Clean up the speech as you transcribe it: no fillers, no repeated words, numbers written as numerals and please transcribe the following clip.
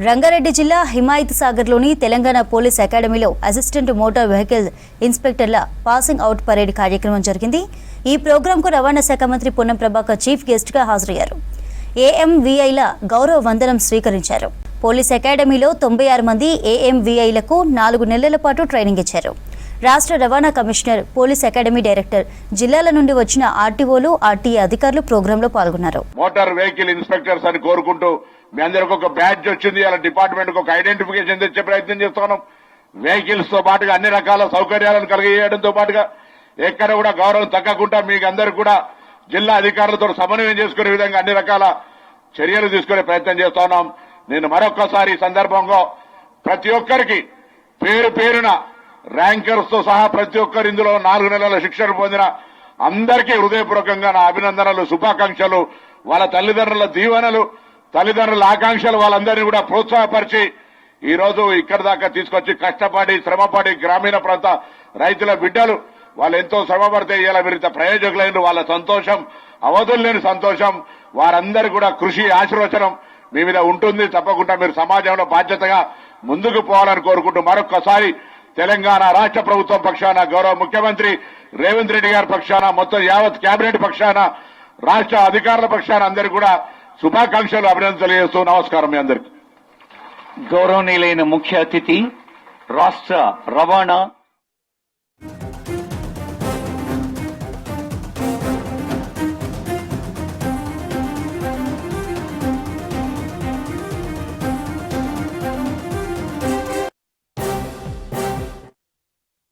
రంగారెడ్డి జిల్లా హిమాయత్ సాగర్లోని తెలంగాణ పోలీస్ అకాడమీలో అసిస్టెంట్ మోటార్ వెహికల్ ఇన్స్పెక్టర్ల పాసింగ్ అవుట్ పరేడ్ కార్యక్రమం జరిగింది. ఈ ప్రోగ్రాంకు రవాణా శాఖ మంత్రి పొన్నం ప్రభాకర్ చీఫ్ గెస్ట్గా హాజరయ్యారు. ఏఎంవీఐల గౌరవ వందనం స్వీకరించారు. పోలీస్ అకాడమీలో 96 మంది ఏఎంవీఐలకు 4 నెలల పాటు ట్రైనింగ్ ఇచ్చారు. రాష్ట్ర రవాణా కమిషనర్, పోలీస్ అకాడమీ డైరెక్టర్, జిల్లాల నుండి వచ్చిన ఆర్టీఓలు, ఆర్టీఏ అధికారులు ప్రోగ్రాంలో పాల్గొన్నారు. మోటార్ వెహికల్ ఇన్స్పెక్టర్స్ అని కోరుకుంటూ మీ అందరికి ఒక బ్యాడ్జ్ వచ్చింది. అలా డిపార్ట్మెంట్ ఒక ఐడెంటిఫికేషన్ తెచ్చే ప్రయత్నం చేస్తున్నాం. వెహికల్స్ తో పాటుగా అన్ని రకాల సౌకర్యాలను కలిగేయడంతో పాటుగా ఎక్కడ కూడా గౌరవం తగ్గకుండా మీకు అందరికి కూడా జిల్లా అధికారులతో సమన్వయం చేసుకునే విధంగా అన్ని రకాల చర్యలు తీసుకునే ప్రయత్నం చేస్తున్నాం. నేను మరొక్కసారి ఈ సందర్భంగా ప్రతి ఒక్కరికి పేరు పేరున ర్యాంకర్స్ తో సహా ప్రతి ఒక్కరు ఇందులో 4 నెలల శిక్షణ పొందిన అందరికీ హృదయపూర్వకంగా నా అభినందనలు, శుభాకాంక్షలు. వాళ్ళ తల్లిదండ్రుల దీవెనలు, తల్లిదండ్రుల ఆకాంక్షలు వాళ్ళందరినీ కూడా ప్రోత్సాహపరిచి ఈ రోజు ఇక్కడి దాకా తీసుకొచ్చి కష్టపడి శ్రమపడి గ్రామీణ ప్రాంత రైతుల బిడ్డలు వాళ్ళు ఎంతో శ్రమపడితే ఇలా విరిత ప్రయోజకులైన వాళ్ళ సంతోషం అవధుల్లేని సంతోషం. వారందరూ కూడా కృషి ఆశీర్వచనం మీ మీద ఉంటుంది. తప్పకుండా మీరు సమాజంలో బాధ్యతగా ముందుకు పోవాలని కోరుకుంటూ మరొక్కసారి తెలంగాణ రాష్ట్ర ప్రభుత్వం పక్షాన, గౌరవ ముఖ్యమంత్రి రేవంత్ రెడ్డి గారి పక్షాన, మొత్తం యావత్ కేబినెట్ పక్షాన, రాష్ట్ర అధికారుల పక్షాన అందరికీ కూడా శుభాకాంక్షలు, అభినందనలు తెలియజేస్తూ నమస్కారం మీ అందరికీ. గౌరవనీయులైన ముఖ్య అతిథి, రాష్ట్ర రవాణా